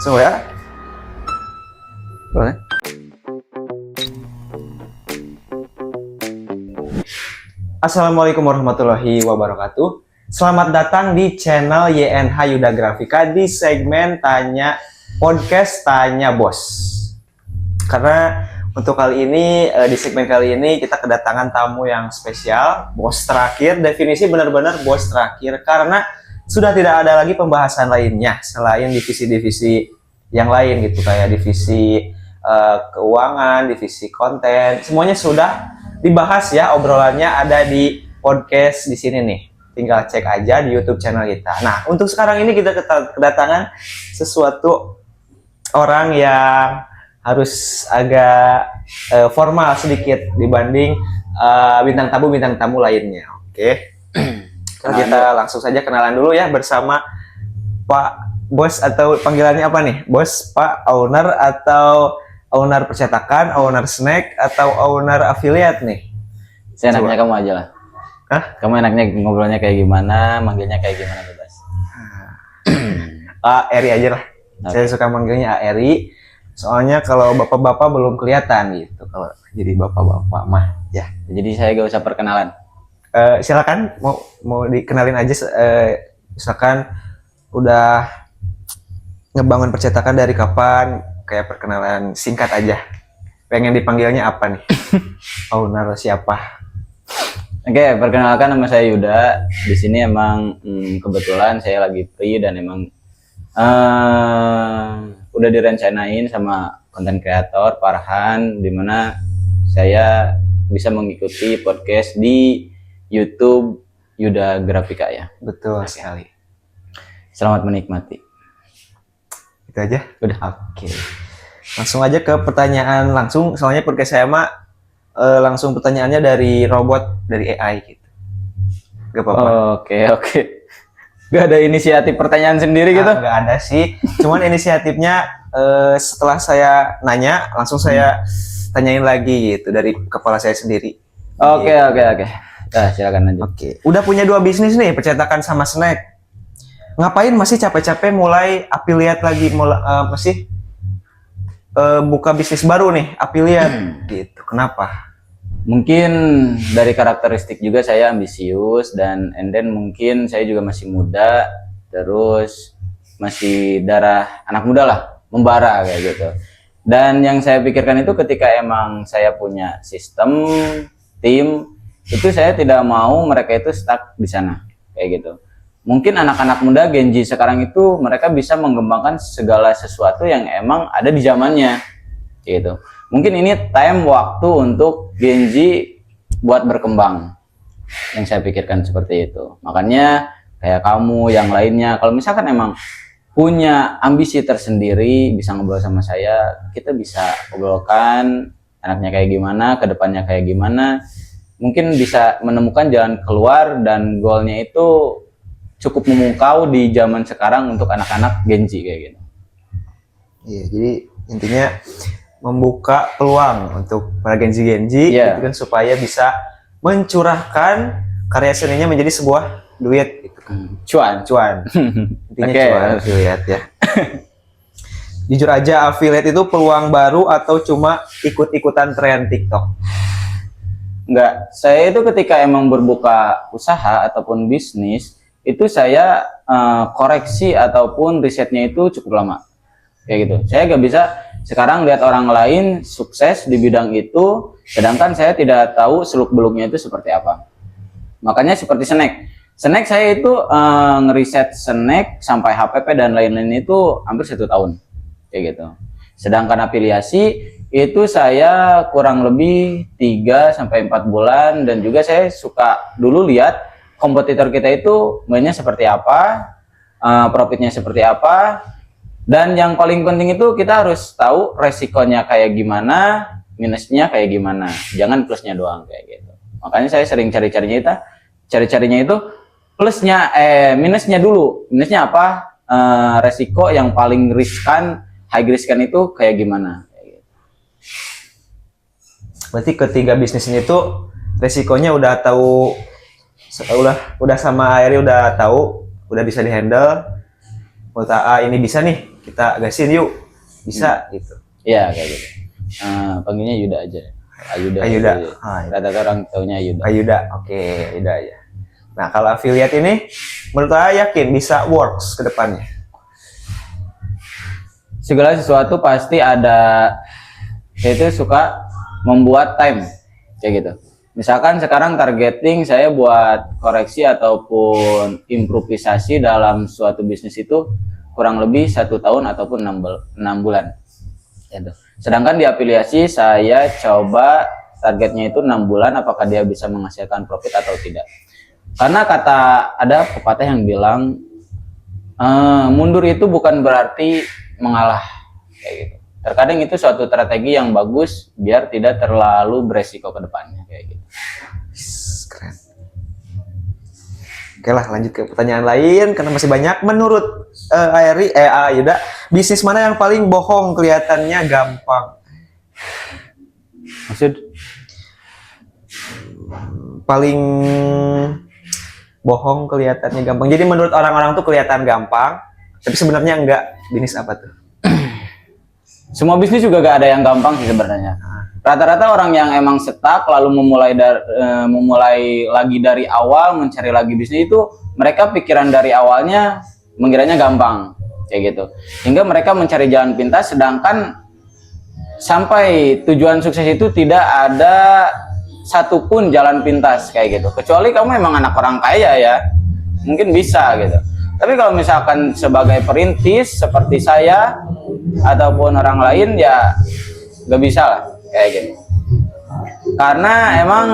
So ya. Boleh. Assalamualaikum warahmatullahi wabarakatuh. Selamat datang di channel YNH Yuda Grafika di segmen Tanya Podcast Tanya Bos. Karena untuk kali ini, di segmen kali ini kita kedatangan tamu yang spesial, bos terakhir. Definisi benar-benar bos terakhir karena sudah tidak ada lagi pembahasan lainnya selain divisi-divisi yang lain gitu, kayak divisi keuangan, divisi konten, semuanya sudah dibahas ya, obrolannya ada di podcast di sini nih. Tinggal cek aja di YouTube channel kita. Nah, untuk sekarang ini kita kedatangan sesuatu orang yang harus agak formal sedikit dibanding bintang tamu lainnya. Oke. Kita langsung saja kenalan dulu ya bersama Pak Bos, atau panggilannya apa nih? Bos, Pak, owner, atau owner percetakan, owner snack, atau owner affiliate nih? Saya enaknya kamu aja lah. Hah? Kamu enaknya ngobrolnya kayak gimana, manggilnya kayak gimana bebas. Eri aja lah. Okay. Saya suka manggilnya Eri. Soalnya kalau bapak-bapak belum kelihatan gitu. Kalau jadi bapak-bapak mah ya. Jadi saya gak usah perkenalan. Silakan mau dikenalin aja. Misalkan udah ngebangun percetakan dari kapan, kayak perkenalan singkat aja. Pengen dipanggilnya apa nih? Owner siapa? Oke, perkenalkan nama saya Yuda. Di sini emang kebetulan saya lagi free dan emang udah direncanain sama konten kreator Farhan, dimana saya bisa mengikuti podcast di YouTube Yuda Grafika ya. Betul sekali. Selamat menikmati. Itu aja? Udah. Oke. Langsung aja ke pertanyaan langsung, soalnya podcast saya mah langsung pertanyaannya dari robot, dari AI gitu. Gak apa-apa. Oke. Gak ada inisiatif pertanyaan sendiri gitu? Gak ada sih. Cuman inisiatifnya setelah saya nanya, langsung saya tanyain lagi gitu dari kepala saya sendiri. Oke. Nah, silakan lanjut. Oke. Udah punya 2 bisnis nih, percetakan sama snack. Ngapain masih capek-capek mulai affiliate lagi, masih buka bisnis baru nih, affiliate gitu. Kenapa? Mungkin dari karakteristik juga saya ambisius dan mungkin saya juga masih muda, terus masih darah anak muda lah, membara kayak gitu. Dan yang saya pikirkan itu ketika emang saya punya sistem, tim, itu saya tidak mau mereka itu stuck di sana kayak gitu. Mungkin anak-anak muda Gen Z sekarang itu mereka bisa mengembangkan segala sesuatu yang emang ada di zamannya gitu. Mungkin ini time waktu untuk Gen Z buat berkembang. Yang saya pikirkan seperti itu. Makanya kayak kamu yang lainnya, kalau misalkan emang punya ambisi tersendiri, bisa ngobrol sama saya, kita bisa obrolkan anaknya kayak gimana, kedepannya kayak gimana. Mungkin bisa menemukan jalan keluar dan goalnya itu cukup memukau di zaman sekarang untuk anak-anak Gen Z kayak gitu. Iya, jadi intinya membuka peluang untuk para Gen Z gitu kan, supaya bisa mencurahkan karya seninya menjadi sebuah duit gitu kan. Cuan. Intinya cuan harus dilihat ya. Jujur aja, affiliate itu peluang baru atau cuma ikut-ikutan tren TikTok? Enggak, saya itu ketika emang berbuka usaha ataupun bisnis itu saya koreksi ataupun risetnya itu cukup lama kayak gitu. Saya gak bisa sekarang lihat orang lain sukses di bidang itu sedangkan saya tidak tahu seluk beluknya itu seperti apa. Makanya seperti snack saya itu ngeriset snack sampai HPP dan lain-lain itu hampir 1 tahun kayak gitu. Sedangkan afiliasi itu saya kurang lebih 3-4 bulan, dan juga saya suka dulu lihat kompetitor kita itu mainnya seperti apa, profitnya seperti apa, dan yang paling penting itu kita harus tahu resikonya kayak gimana, minusnya kayak gimana, jangan plusnya doang kayak gitu. Makanya saya sering cari-carinya itu plusnya, minusnya dulu, minusnya apa, resiko yang paling riskan, high riskan itu kayak gimana. Berarti ketiga bisnis ini tuh resikonya udah tahu, udah sama Airi udah tahu, udah bisa dihandle. menurut ini bisa nih, kita gasin yuk, bisa gitu. Iya kayak gitu. Panggilnya Yuda aja. Ayuda. Ayuda. Rata-rata orang taunya Ayuda. Ayuda, oke, Ayuda ya. Nah kalau affiliate ini, menurut yakin bisa works ke depannya. Segala sesuatu pasti ada, itu suka membuat time kayak gitu. Misalkan sekarang targeting saya buat koreksi ataupun improvisasi dalam suatu bisnis itu kurang lebih 1 tahun ataupun 6 bulan. Gitu. Sedangkan di afiliasi saya coba targetnya itu 6 bulan, apakah dia bisa menghasilkan profit atau tidak. Karena ada pepatah yang bilang mundur itu bukan berarti mengalah kayak gitu. Terkadang itu suatu strategi yang bagus biar tidak terlalu beresiko ke depannya kayak gitu. Keren. Oke lah, lanjut ke pertanyaan lain karena masih banyak. Menurut Ayuda, bisnis mana yang paling bohong kelihatannya gampang? Maksud? Paling bohong kelihatannya gampang. Jadi menurut orang-orang tuh kelihatan gampang, tapi sebenarnya enggak. Bisnis apa tuh? Semua bisnis juga gak ada yang gampang sih sebenarnya. Rata-rata orang yang emang stuck lalu memulai lagi dari awal, mencari lagi bisnis itu, mereka pikiran dari awalnya mengiranya gampang kayak gitu. Hingga mereka mencari jalan pintas, sedangkan sampai tujuan sukses itu tidak ada satupun jalan pintas kayak gitu. Kecuali kamu emang anak orang kaya ya, mungkin bisa gitu. Tapi kalau misalkan sebagai perintis seperti saya ataupun orang lain ya gak bisa lah kayak gitu. Karena emang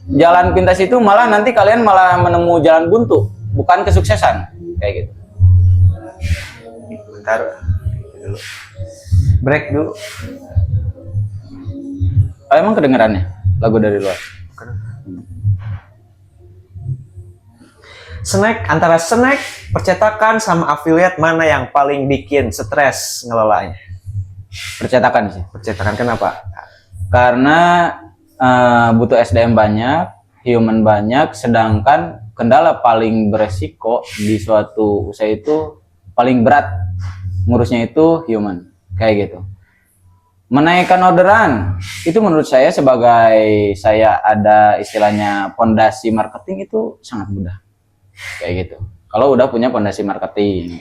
jalan pintas itu malah nanti kalian malah menemu jalan buntu, bukan kesuksesan kayak gitu. Bentar dulu. Break dulu. Emang kedengerannya lagu dari luar? Antara snack, percetakan sama affiliate mana yang paling bikin stres ngelolanya? Percetakan sih. Percetakan kenapa? Karena butuh SDM banyak, human banyak, sedangkan kendala paling beresiko di suatu usaha itu paling berat ngurusnya itu human kayak gitu. Menaikkan orderan itu menurut saya sebagai saya ada istilahnya pondasi marketing itu sangat mudah kayak gitu. Kalau udah punya pondasi marketing.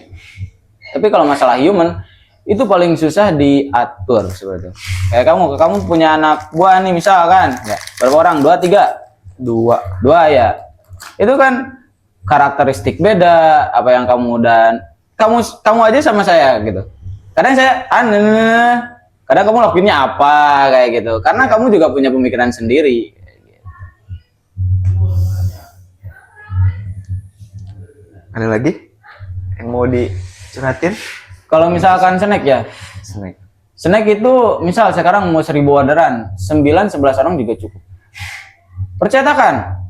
Tapi kalau masalah human itu paling susah diatur seperti itu. Kayak kamu punya anak buah nih misalkan, ya, berapa orang? 2, 3? 2 ya. Itu kan karakteristik beda apa yang kamu aja sama saya gitu. Kadang saya kadang kamu lakuinnya apa kayak gitu. Karena kamu juga punya pemikiran sendiri. Ada lagi yang mau dicurhatin? Kalau misalkan snack ya, snack itu misal sekarang mau 1000 orderan, 9-11 orang juga cukup. Percetakan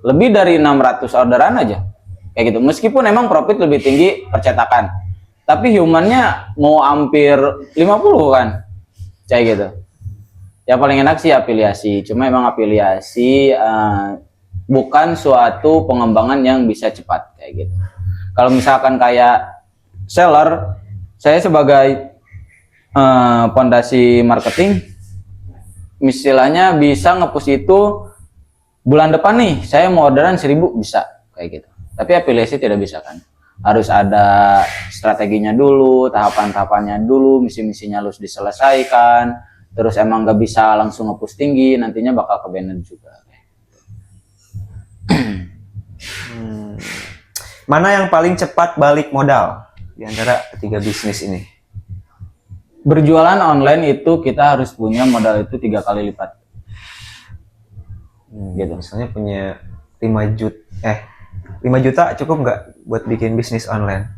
lebih dari 600 orderan aja kayak gitu. Meskipun emang profit lebih tinggi percetakan, tapi humannya mau hampir 50 kan kayak gitu. Ya paling enak sih afiliasi, cuma emang afiliasi bukan suatu pengembangan yang bisa cepat kayak gitu. Kalau misalkan kayak seller, saya sebagai pondasi marketing, istilahnya bisa nge-push itu bulan depan nih, saya mau orderan 1000 bisa kayak gitu. Tapi afiliasi tidak bisa kan. Harus ada strateginya dulu, tahapan-tahapannya dulu, misi-misinya harus diselesaikan. Terus emang nggak bisa langsung nge-push tinggi, nantinya bakal ke-banned juga. Mana yang paling cepat balik modal di antara ketiga bisnis ini? Berjualan online itu kita harus punya modal itu 3 kali lipat. Gitu. Misalnya punya 5 juta cukup nggak buat bikin bisnis online?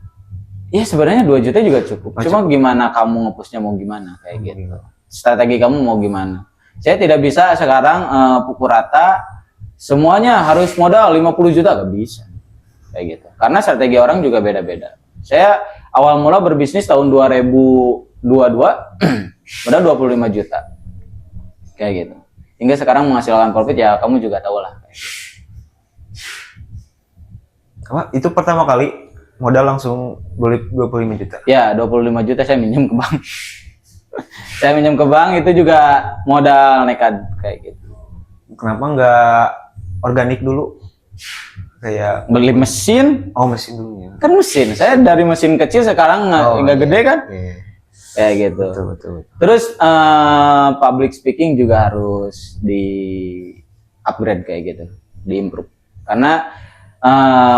Iya sebenarnya 2 juta juga cukup. Cuma gimana kamu nge-pushnya mau gimana kayak gitu. Strategi kamu mau gimana? Saya tidak bisa sekarang pukul rata semuanya harus modal 50 juta, gak bisa kayak gitu. Karena strategi orang juga beda-beda. Saya awal mula berbisnis tahun 2022 modal 25 juta kayak gitu. Hingga sekarang menghasilkan profit ya kamu juga tahu lah. Itu pertama kali Modal langsung 25 juta. Ya, 25 juta saya minjem ke bank. Saya minjem ke bank itu juga modal nekat kayak gitu. Kenapa nggak organik dulu? Kayak Beli mesin, mesin dulu ya. kan mesin. Saya dari mesin kecil sekarang nggak iya, gede kan? iya. Kayak gitu. Betul. Terus public speaking juga harus di upgrade kayak gitu, di improve. Karena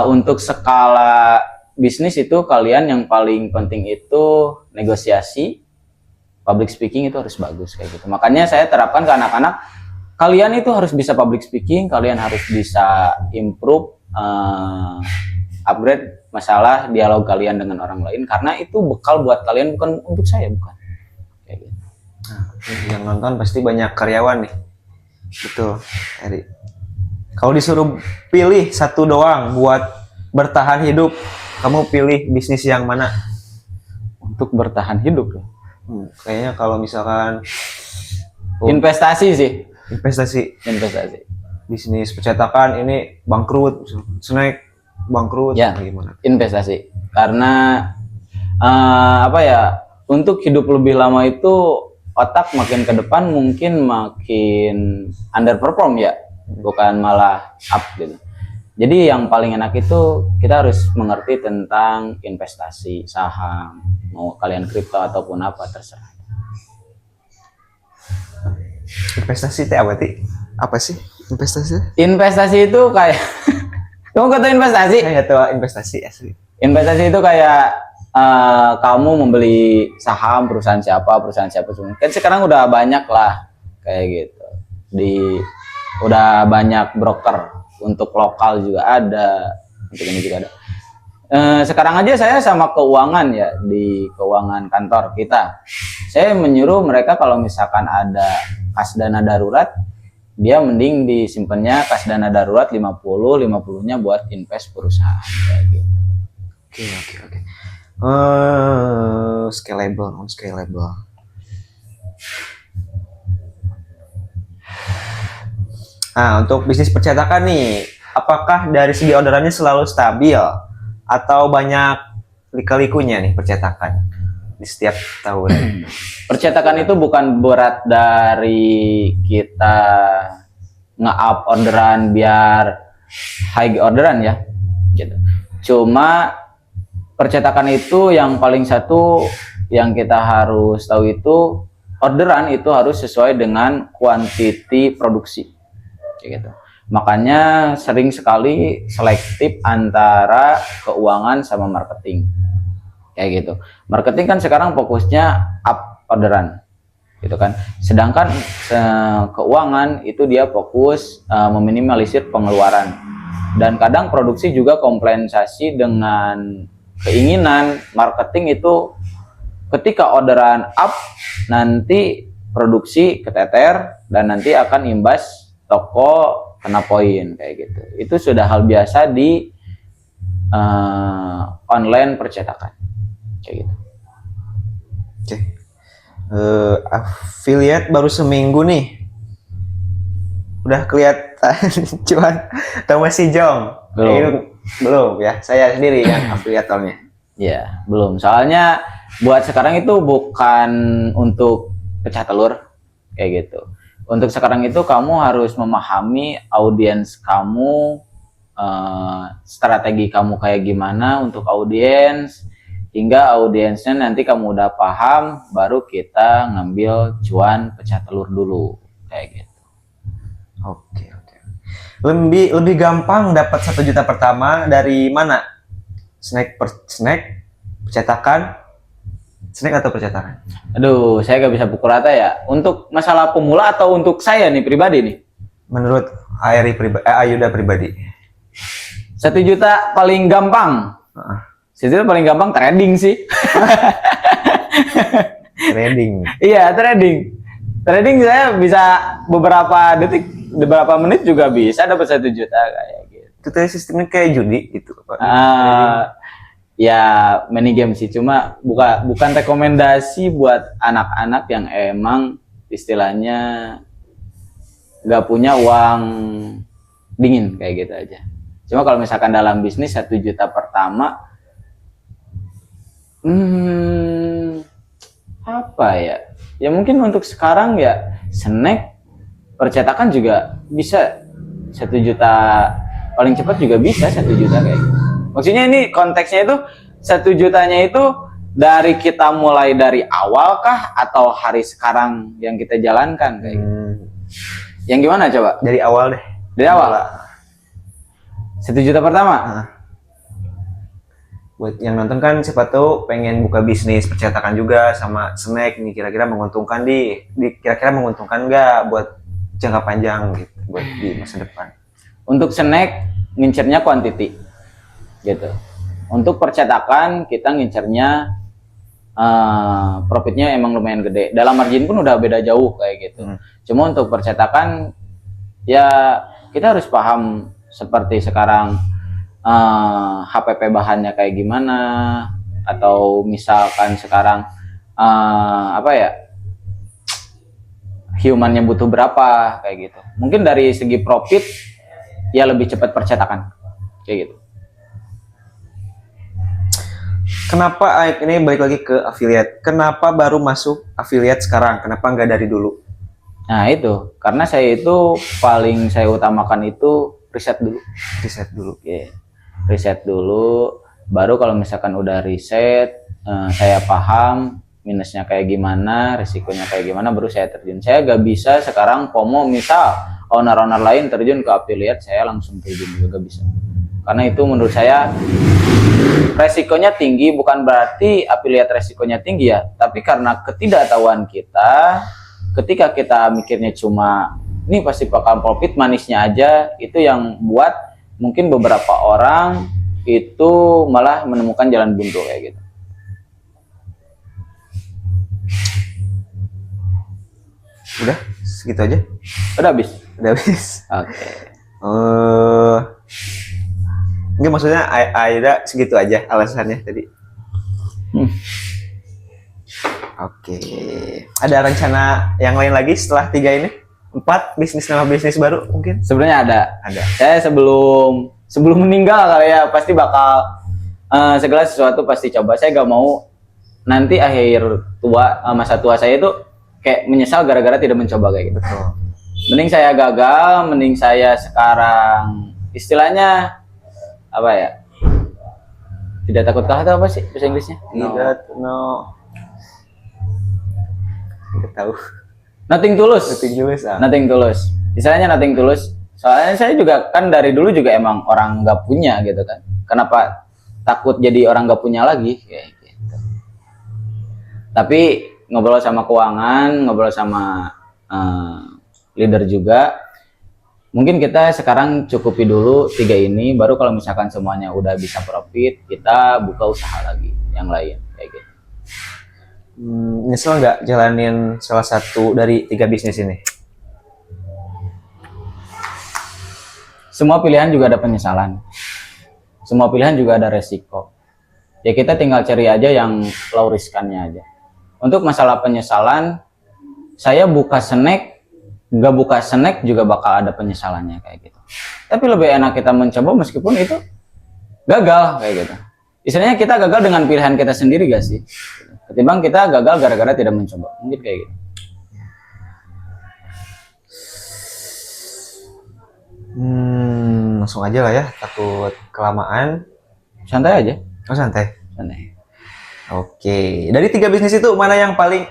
untuk skala bisnis itu kalian yang paling penting itu negosiasi, public speaking itu harus bagus kayak gitu. Makanya saya terapkan ke anak-anak, kalian itu harus bisa public speaking, kalian harus bisa improve, upgrade masalah dialog kalian dengan orang lain, karena itu bekal buat kalian, bukan untuk saya, bukan. Kayak gitu. Nah, yang nonton pasti banyak karyawan nih. Betul, Eri. Kalau disuruh pilih satu doang buat bertahan hidup, kamu pilih bisnis yang mana? Untuk bertahan hidup ya. Kayaknya kalau misalkan Investasi sih. investasi bisnis percetakan ini bangkrut, snack bangkrut, Ya. gimana? Investasi. Karena untuk hidup lebih lama itu otak makin ke depan mungkin makin underperform ya, bukan malah up gitu. Jadi yang paling enak itu kita harus mengerti tentang investasi, saham, mau kalian kripto ataupun apa terserah. Investasi teh apa sih investasi? Investasi itu kayak kamu kata investasi? Saya tahu investasi asli. Investasi itu kayak kamu membeli saham perusahaan siapa semua. Kan sekarang udah banyak lah kayak gitu. Udah banyak broker, untuk lokal juga ada, untuk ini juga ada. Sekarang aja saya sama keuangan ya, di keuangan kantor kita. Saya menyuruh mereka kalau misalkan ada kas dana darurat, dia mending disimpannya kas dana darurat 50-nya buat invest perusahaan kayak gitu. Oke. Scalable. Nah, untuk bisnis percetakan nih, apakah dari segi orderannya selalu stabil atau banyak lika-likunya nih percetakan di setiap tahun? Percetakan itu bukan berat dari kita nge-up orderan biar high orderan ya gitu. Cuma percetakan itu yang paling satu yang kita harus tahu itu, orderan itu harus sesuai dengan kuantiti produksi kayak gitu. Makanya sering sekali selektif antara keuangan sama marketing kayak gitu. Marketing kan sekarang fokusnya up orderan gitu kan, sedangkan keuangan itu dia fokus meminimalisir pengeluaran. Dan kadang produksi juga kompensasi dengan keinginan marketing itu, ketika orderan up nanti produksi keteter dan nanti akan imbas toko kena poin kayak gitu. Itu sudah hal biasa di online percetakan kayak gitu. Oke. Affiliate baru seminggu nih, udah kelihatan cuan atau masih jong? Belum ya, saya sendiri kan afiliatornya. Ya, belum. Soalnya buat sekarang itu bukan untuk pecah telur kayak gitu. Untuk sekarang itu kamu harus memahami audiens kamu, strategi kamu kayak gimana untuk audiens, hingga audiensnya nanti kamu udah paham, baru kita ngambil cuan pecah telur dulu kayak gitu. Oke. Lebih gampang dapat 1 juta pertama dari mana? Snack, percetakan, snack atau percetakan? Aduh, saya gak bisa pukul rata ya. Untuk masalah pemula atau untuk saya nih pribadi nih? Menurut Ayuda pribadi. 1 juta paling gampang. 1 juta paling gampang trading sih. Trading. Iya, trading. Trading saya bisa beberapa menit juga bisa dapat 1 juta kayak gitu. Itu tadi sistemnya kayak judi gitu, Pak. Ya mini game sih, cuma bukan rekomendasi buat anak-anak yang emang istilahnya nggak punya uang dingin kayak gitu aja. Cuma kalau misalkan dalam bisnis 1 juta pertama Apa ya? Ya mungkin untuk sekarang ya snack percetakan juga bisa 1 juta, paling cepat juga bisa 1 juta kayak gitu. Maksudnya ini konteksnya itu 1 jutanya itu dari kita mulai dari awal kah atau hari sekarang yang kita jalankan kayak gitu? Yang gimana coba? Dari awal deh. Dari awal. 1 juta pertama. Buat yang nonton kan siapa tahu pengen buka bisnis percetakan juga sama snack nih, kira-kira menguntungkan kira-kira menguntungkan nggak buat jangka panjang gitu, buat di masa depan. Untuk snack ngincernya quantity gitu. Untuk percetakan kita ngincernya profitnya emang lumayan gede. Dalam margin pun udah beda jauh kayak gitu. Cuma untuk percetakan ya kita harus paham seperti sekarang HPP bahannya kayak gimana, atau misalkan sekarang apa ya, humannya butuh berapa kayak gitu. Mungkin dari segi profit ya lebih cepat percetakan kayak gitu. Kenapa ini balik lagi ke affiliate? Kenapa baru masuk affiliate sekarang? Kenapa nggak dari dulu? Nah itu karena saya itu paling saya utamakan itu riset dulu. Riset dulu. Yeah. Riset dulu, baru kalau misalkan udah riset, saya paham minusnya kayak gimana, risikonya kayak gimana, baru saya terjun. Saya gak bisa sekarang FOMO, misal owner-owner lain terjun ke affiliate, saya langsung terjun juga gak bisa. Karena itu menurut saya resikonya tinggi, bukan berarti affiliate resikonya tinggi ya, tapi karena ketidaktahuan kita, ketika kita mikirnya cuma ini pasti bakal profit, manisnya aja, itu yang buat mungkin beberapa orang itu malah menemukan jalan buntu kayak gitu. Udah segitu aja? Udah habis? Udah habis. Oke. Enggak, maksudnya Aida segitu aja alasannya tadi. Oke. Ada rencana yang lain lagi setelah 3 ini? 4 nama bisnis baru mungkin? Sebenarnya ada. Saya sebelum meninggal kali ya pasti bakal segala sesuatu pasti coba. Saya gak mau nanti akhir tua, masa tua saya itu kayak menyesal gara-gara tidak mencoba kayak gitu. Betul. Mending saya gagal, mending saya sekarang istilahnya apa ya? Tidak takut kalah atau apa sih bahasa Inggrisnya? Tidak tahu. Nothing tulus. Nothing tulus. Istilahnya nothing tulus. Soalnya saya juga kan dari dulu juga emang orang nggak punya gitu kan. Kenapa takut jadi orang nggak punya lagi kayak gitu. Tapi ngobrol sama keuangan, ngobrol sama leader juga. Mungkin kita sekarang cukupi dulu 3 ini. Baru kalau misalkan semuanya udah bisa profit, kita buka usaha lagi yang lain kayak gitu. Nyesel nggak jalanin salah satu dari 3 bisnis ini? Semua pilihan juga ada penyesalan. Semua pilihan juga ada resiko. Ya kita tinggal cari aja yang low riskannya aja. Untuk masalah penyesalan, saya buka snack, nggak buka snack juga bakal ada penyesalannya kayak gitu. Tapi lebih enak kita mencoba meskipun itu gagal kayak gitu. Istilahnya kita gagal dengan pilihan kita sendiri gak sih? Ketimbang kita gagal gara-gara tidak mencoba. Mungkin kayak gitu. Langsung aja lah ya, takut kelamaan. Santai aja. Oh, santai. Santai. Oke, dari 3 bisnis itu mana yang paling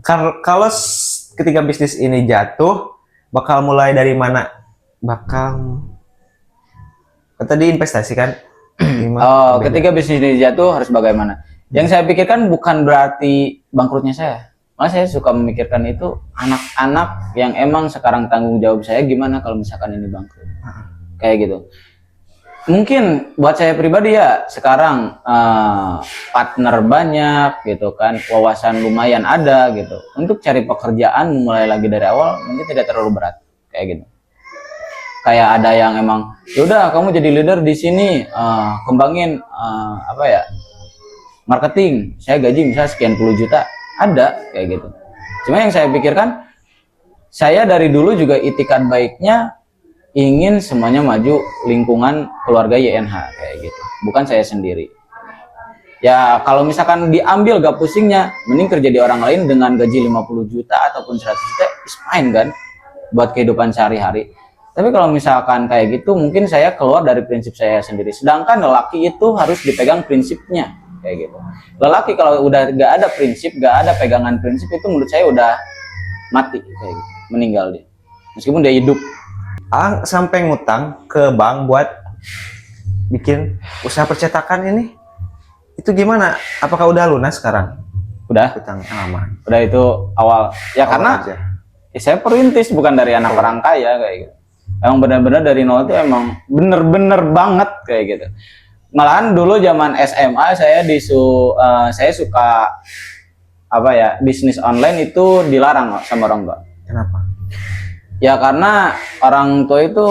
kalau ketiga bisnis ini jatuh, bakal mulai dari mana? Tadi investasi kan? Ketika bisnis ini jatuh harus bagaimana? Yang saya pikirkan bukan berarti bangkrutnya saya. Malah saya suka memikirkan itu anak-anak yang emang sekarang tanggung jawab saya gimana kalau misalkan ini bangkrut. Kayak gitu. Mungkin buat saya pribadi ya sekarang partner banyak gitu kan, wawasan lumayan ada gitu. Untuk cari pekerjaan mulai lagi dari awal mungkin tidak terlalu berat kayak gitu. Kayak ada yang emang yaudah kamu jadi leader di sini, kembangin marketing, saya gaji misalnya sekian puluh juta, ada kayak gitu. Cuma yang saya pikirkan, saya dari dulu juga itikat baiknya ingin semuanya maju, lingkungan keluarga YNH kayak gitu, bukan saya sendiri. Ya kalau misalkan diambil gak pusingnya, mending kerja di orang lain dengan gaji 50 juta ataupun 100 juta, is fine kan, buat kehidupan sehari-hari. Tapi kalau misalkan kayak gitu, mungkin saya keluar dari prinsip saya sendiri. Sedangkan lelaki itu harus dipegang prinsipnya, kayak gitu. Lelaki kalau udah gak ada prinsip, gak ada pegangan prinsip, itu menurut saya udah mati, kayak gitu, meninggal dia. Meskipun dia hidup. Ang sampai ngutang ke bank buat bikin usaha percetakan ini. Itu gimana? Apakah udah lunas sekarang? Udah, Utang aman. udah itu awal. Ya Awal karena aja. ya, saya perintis bukan dari anak orang kaya kayak gitu. Emang benar-benar dari nol itu emang bener-bener banget kayak gitu. Malahan dulu zaman SMA saya suka apa ya, bisnis online itu dilarang sama orang tua. Kenapa? Ya karena orang tua itu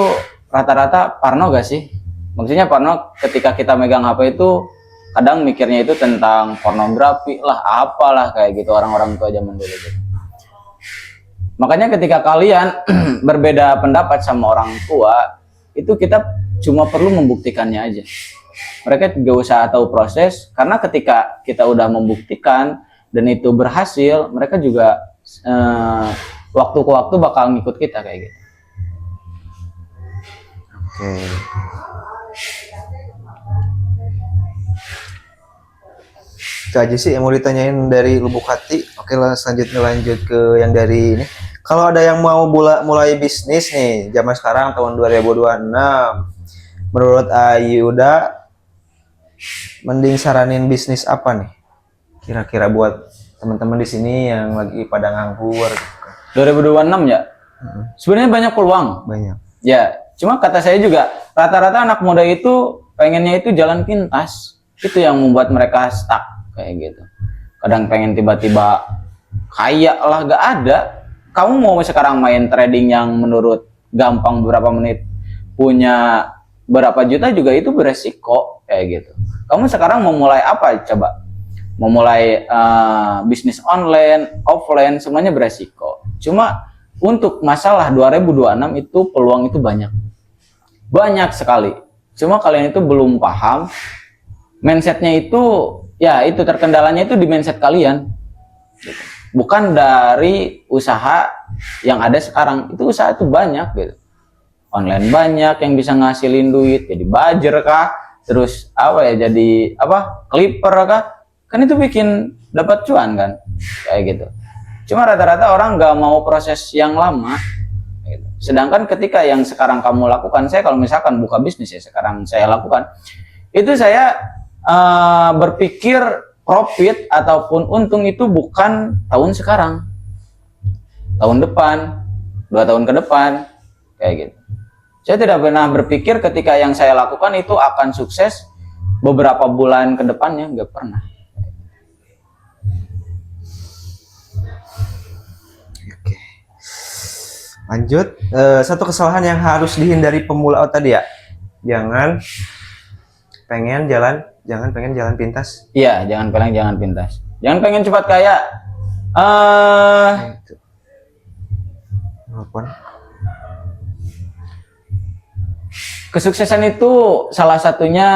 rata-rata parno gak sih? Maksudnya parno ketika kita megang HP itu kadang mikirnya itu tentang pornografi lah, apalah kayak gitu orang-orang tua zaman dulu gitu. Makanya ketika kalian berbeda pendapat sama orang tua, itu kita cuma perlu membuktikannya aja. Mereka gak usah tahu proses, karena ketika kita udah membuktikan dan itu berhasil, mereka juga waktu ke waktu bakal ngikut kita kayak gitu. Oke. Itu aja sih yang mau ditanyain dari lubuk hati. Oke lah, selanjutnya lanjut ke yang dari ini. Kalau ada yang mau mulai bisnis nih, zaman sekarang tahun 2026, menurut Ayuda, mending saranin bisnis apa nih? Kira-kira buat teman-teman di sini yang lagi pada nganggur. 2026 ya? Sebenarnya banyak peluang. Banyak. Ya, cuma kata saya juga, rata-rata anak muda itu pengennya itu jalan pintas. Itu yang membuat mereka stuck kayak gitu. Kadang pengen tiba-tiba kaya lah, gak ada. Kamu mau sekarang main trading yang menurut gampang beberapa menit punya berapa juta juga itu beresiko kayak gitu. Kamu sekarang mau mulai apa coba? Mau mulai bisnis online, offline, semuanya beresiko. Cuma untuk masalah 2026 itu peluang itu banyak. Banyak sekali. Cuma kalian itu belum paham. Mindsetnya itu, ya itu terkendalanya itu di mindset kalian. Bukan dari usaha yang ada sekarang. Itu usaha itu banyak gitu. Online banyak yang bisa ngasilin duit. Jadi buzzer kah? Terus apa ya, jadi apa? Clipper kah? Kan itu bikin dapat cuan kan? Kayak gitu. Cuma rata-rata orang nggak mau proses yang lama. Gitu. Sedangkan ketika yang sekarang kamu lakukan, saya kalau misalkan buka bisnis ya sekarang saya lakukan, itu saya berpikir profit ataupun untung itu bukan tahun sekarang, tahun depan, 2 tahun ke depan, kayak gitu. Saya tidak pernah berpikir ketika yang saya lakukan itu akan sukses beberapa bulan ke depannya, nggak pernah. Oke. Lanjut, satu kesalahan yang harus dihindari pemula tadi ya, jangan pengen jalan pintas. Iya, jangan pintas. Jangan pengen cepat kaya. Itu. Walaupun Kesuksesan itu salah satunya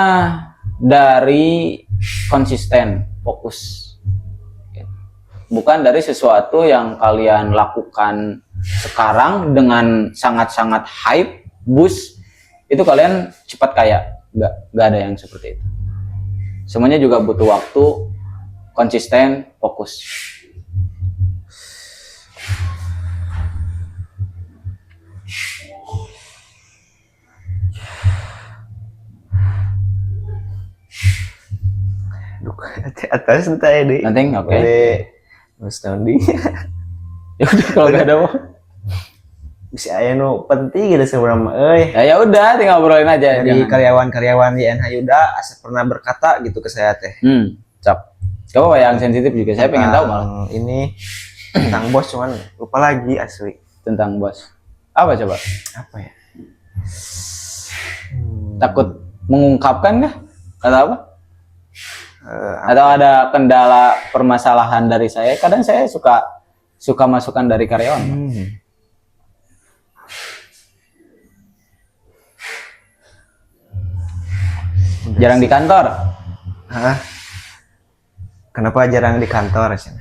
dari konsisten, fokus. Bukan dari sesuatu yang kalian lakukan sekarang dengan sangat-sangat hype, boost, itu kalian cepat kaya. Nggak ada yang seperti itu. Semuanya juga butuh waktu, konsisten, fokus. atas entah ini. Nothing, oke. Mas Nandi. Ya udah kalau nggak ada mau. Bisa aya nu penting gitu sebenarnya. Ya udah, tinggal ngobrolin aja. Dari karyawan-karyawan YNH Yuda asal pernah berkata gitu ke saya teh. Cok. Gak apa-apa yang sensitif juga. Saya pengen tahu malah. Ini tentang bos, cuman lupa lagi asli. Tentang bos. Apa coba? Apa ya? Takut mengungkapkan kah? Atau apa? Atau ada kendala permasalahan dari saya? Kadang saya suka masukan dari karyawan. Jarang di kantor. Hah? Kenapa jarang di kantor sih?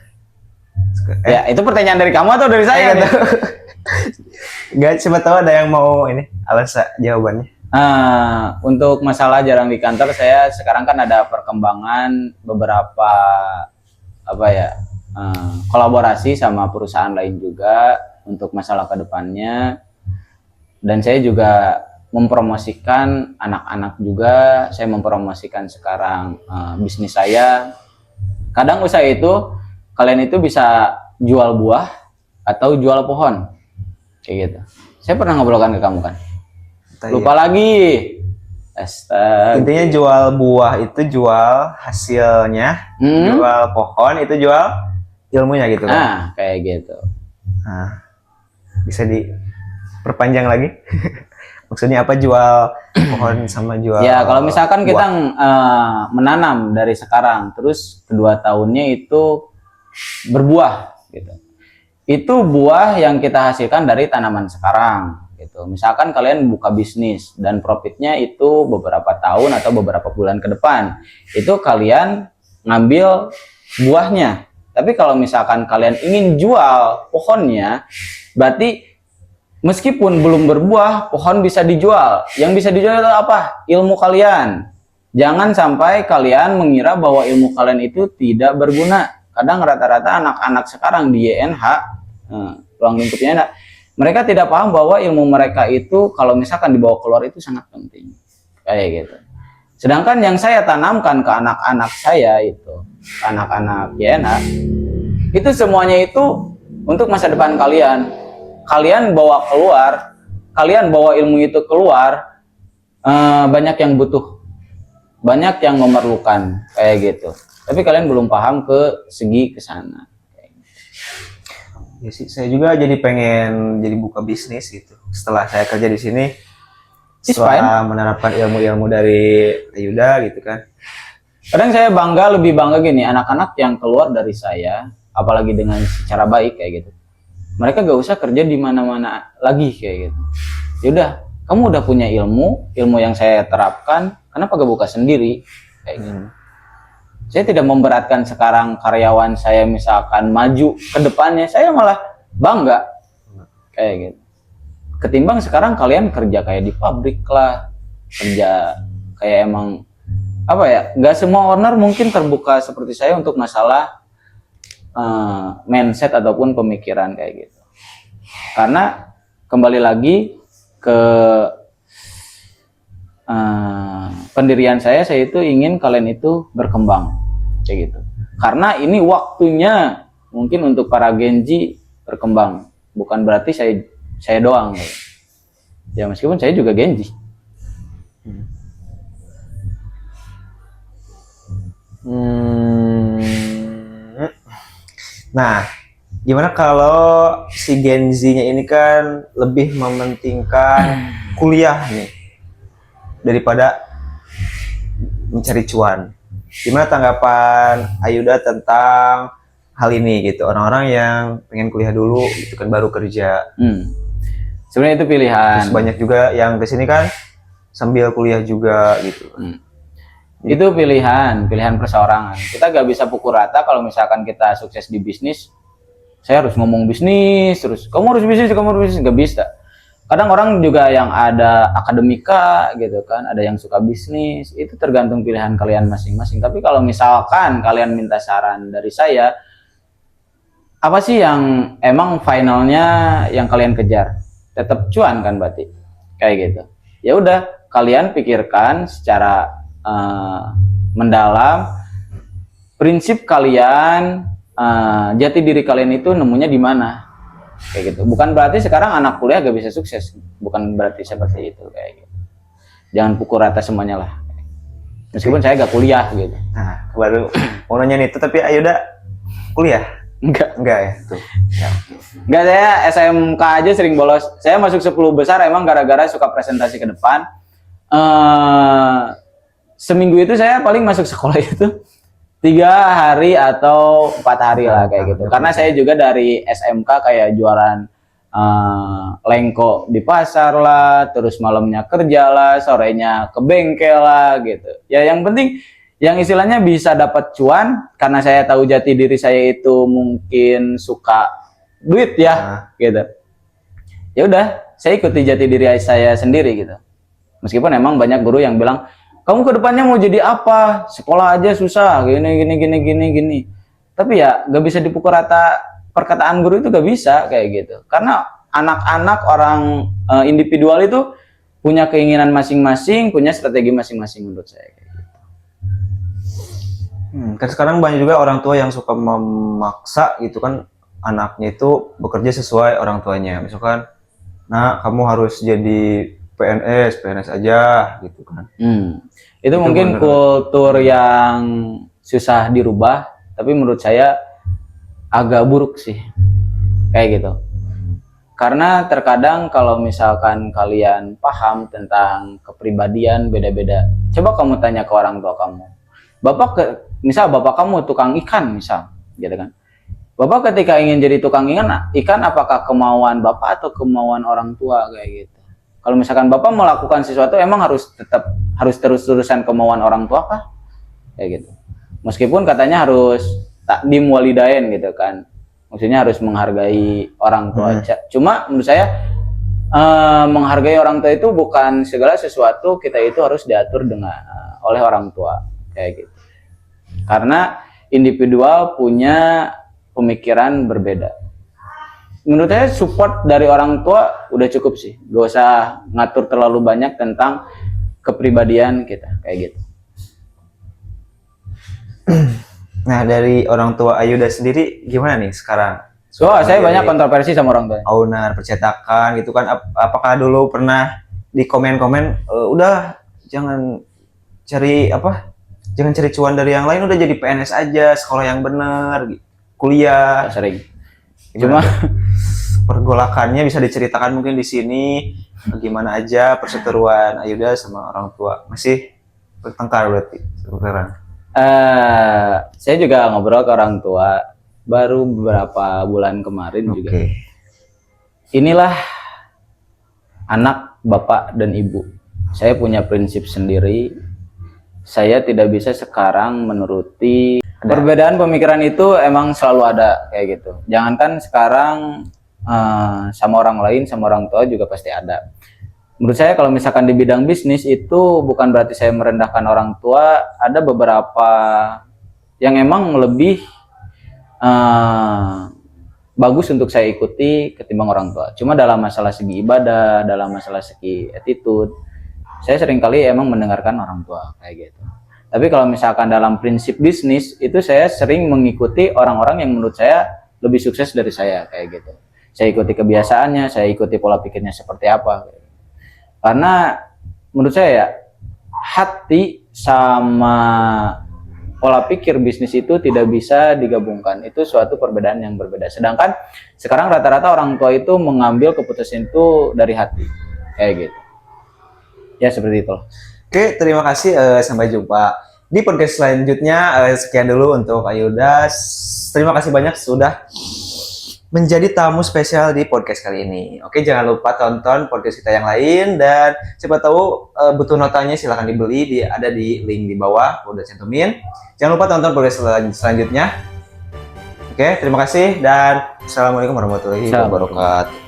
Ya, itu pertanyaan dari kamu atau dari saya nih? Gak, siapa tahu ada yang mau ini alasan jawabannya. Untuk masalah jarang di kantor, saya sekarang kan ada perkembangan beberapa kolaborasi sama perusahaan lain juga untuk masalah kedepannya. Dan saya juga mempromosikan anak-anak juga. Saya mempromosikan sekarang bisnis saya. Kadang usaha itu kalian itu bisa jual buah atau jual pohon, kayak gitu. Saya pernah ngobrolkan ke kamu kan? Lupa lagi. Astaga. Intinya jual buah itu jual hasilnya, jual pohon itu jual ilmunya gitu kan? Kayak gitu. Nah, bisa diperpanjang lagi? Maksudnya apa jual pohon sama jual? Ya, kalau misalkan kita menanam dari sekarang, terus kedua tahunnya itu berbuah, gitu. Itu buah yang kita hasilkan dari tanaman sekarang, gitu. Misalkan kalian buka bisnis dan profitnya itu beberapa tahun atau beberapa bulan ke depan, itu kalian ngambil buahnya. Tapi kalau misalkan kalian ingin jual pohonnya, berarti meskipun belum berbuah, pohon bisa dijual. Yang bisa dijual itu apa? Ilmu kalian. Jangan sampai kalian mengira bahwa ilmu kalian itu tidak berguna. Kadang rata-rata anak-anak sekarang di YNH, ruang lingkupnya, mereka tidak paham bahwa ilmu mereka itu kalau misalkan dibawa keluar itu sangat penting. Kayak gitu. Sedangkan yang saya tanamkan ke anak-anak saya itu, anak-anak YNH, itu semuanya itu untuk masa depan kalian. Kalian bawa keluar, kalian bawa ilmu itu keluar, banyak yang butuh, banyak yang memerlukan, kayak gitu. Tapi kalian belum paham ke segi kesana. Ya sih, saya juga jadi pengen jadi buka bisnis gitu. Setelah saya kerja di sini, setelah menerapkan ilmu-ilmu dari Ayuda gitu kan. Kadang saya lebih bangga gini, anak-anak yang keluar dari saya, apalagi dengan secara baik kayak gitu. Mereka gak usah kerja di mana-mana lagi kayak gitu. Yaudah, kamu udah punya ilmu yang saya terapkan, kenapa gak buka sendiri? Kayak gitu. Saya tidak memberatkan sekarang karyawan saya misalkan maju ke depannya, saya malah bangga kayak gitu. Ketimbang sekarang kalian kerja kayak di pabrik lah, kerja kayak emang gak semua owner mungkin terbuka seperti saya untuk masalah mindset ataupun pemikiran kayak gitu. Karena kembali lagi ke pendirian saya itu ingin kalian itu berkembang kayak gitu. Karena ini waktunya mungkin untuk para Genji berkembang. Bukan berarti saya doang gitu. Ya meskipun saya juga Genji. Nah, gimana kalau si Gen Z-nya ini kan lebih mementingkan kuliah nih daripada mencari cuan. Gimana tanggapan Ayuda tentang hal ini gitu? Orang-orang yang pengen kuliah dulu gitu kan baru kerja. Sebenarnya itu pilihan. Terus banyak juga yang kesini kan sambil kuliah juga gitu. Itu pilihan perseorangan. Kita gak bisa pukul rata kalau misalkan kita sukses di bisnis. Saya harus ngomong bisnis terus. Kamu harus bisnis, gak bisa. Kadang orang juga yang ada akademika gitu kan, ada yang suka bisnis. Itu tergantung pilihan kalian masing-masing. Tapi kalau misalkan kalian minta saran dari saya, apa sih yang emang finalnya yang kalian kejar? Tetap cuan kan berarti, kayak gitu. Ya udah, kalian pikirkan secara mendalam prinsip kalian, jati diri kalian itu nemunya di mana, kayak gitu. Bukan berarti sekarang anak kuliah gak bisa sukses, bukan berarti seperti itu kayak gitu. Jangan pukul rata semuanya lah. Meskipun saya gak kuliah gitu. Nah, baru mau nanya nih itu, tapi Ayuda kuliah? Enggak ya tuh. Enggak, saya SMK aja sering bolos. Saya masuk 10 besar emang gara-gara suka presentasi ke depan. Seminggu itu saya paling masuk sekolah itu 3 hari atau 4 hari lah kayak gitu. Karena saya juga dari SMK kayak jualan lengko di pasar lah, terus malamnya kerja lah, sorenya ke bengkel lah gitu. Ya yang penting yang istilahnya bisa dapat cuan, karena saya tahu jati diri saya itu mungkin suka duit ya gitu. Ya udah, saya ikuti jati diri saya sendiri gitu. Meskipun emang banyak guru yang bilang, kamu ke depannya mau jadi apa? Sekolah aja susah, gini. Tapi ya gak bisa dipukul rata, perkataan guru itu gak bisa kayak gitu. Karena anak-anak orang individual itu punya keinginan masing-masing, punya strategi masing-masing menurut saya kayak gitu. Kan sekarang banyak juga orang tua yang suka memaksa gitu kan anaknya itu bekerja sesuai orang tuanya. Misalkan, nah kamu harus jadi PNS aja gitu kan. Itu mungkin kultur yang susah dirubah, tapi menurut saya agak buruk sih kayak gitu. Karena terkadang kalau misalkan kalian paham tentang kepribadian beda-beda, coba kamu tanya ke orang tua kamu. Misal bapak kamu tukang ikan misal, gitu kan. Bapak ketika ingin jadi tukang ikan apakah kemauan bapak atau kemauan orang tua kayak gitu. Kalau misalkan bapak melakukan sesuatu emang harus terus-terusan kemauan orang tua kah? Kayak gitu. Meskipun katanya harus takdim walidain gitu kan. Maksudnya harus menghargai orang tua. Cuma menurut saya menghargai orang tua itu bukan segala sesuatu kita itu harus diatur oleh orang tua kayak gitu. Karena individual punya pemikiran berbeda. Menurut saya support dari orang tua udah cukup sih. Gak usah ngatur terlalu banyak tentang kepribadian kita kayak gitu. Nah, dari orang tua Ayuda sendiri gimana nih sekarang? Saya banyak kontroversi sama orang tua. Owner percetakan gitu kan, apakah dulu pernah di komen-komen udah jangan cari cuan dari yang lain, udah jadi PNS aja, sekolah yang benar, kuliah. Sering. Cuma pergolakannya bisa diceritakan mungkin di sini gimana aja perseteruan Ayuda sama orang tua? Masih bertengkar berarti sekarang? Saya juga ngobrol ke orang tua baru beberapa bulan kemarin juga. Inilah anak bapak dan ibu. Saya punya prinsip sendiri. Saya tidak bisa sekarang menuruti perbedaan pemikiran itu, emang selalu ada kayak gitu. Jangankan sekarang sama orang lain, sama orang tua juga pasti ada. Menurut saya kalau misalkan di bidang bisnis itu bukan berarti saya merendahkan orang tua. Ada beberapa yang emang lebih bagus untuk saya ikuti ketimbang orang tua. Cuma dalam masalah segi ibadah, dalam masalah segi attitude, saya seringkali emang mendengarkan orang tua kayak gitu. Tapi kalau misalkan dalam prinsip bisnis itu saya sering mengikuti orang-orang yang menurut saya lebih sukses dari saya kayak gitu. Saya ikuti kebiasaannya, saya ikuti pola pikirnya seperti apa. Karena menurut saya ya, hati sama pola pikir bisnis itu tidak bisa digabungkan. Itu suatu perbedaan yang berbeda. Sedangkan sekarang rata-rata orang tua itu mengambil keputusan itu dari hati kayak gitu. Ya seperti itu. Oke, terima kasih. Sampai jumpa di podcast selanjutnya. Sekian dulu untuk Ayuda. Terima kasih banyak sudah menjadi tamu spesial di podcast kali ini. Oke, jangan lupa tonton podcast kita yang lain, dan siapa tahu butuh notanya silahkan dibeli, ada di link di bawah, udah cantumin. Jangan lupa tonton podcast selanjutnya. Oke, terima kasih dan assalamualaikum warahmatullahi wabarakatuh.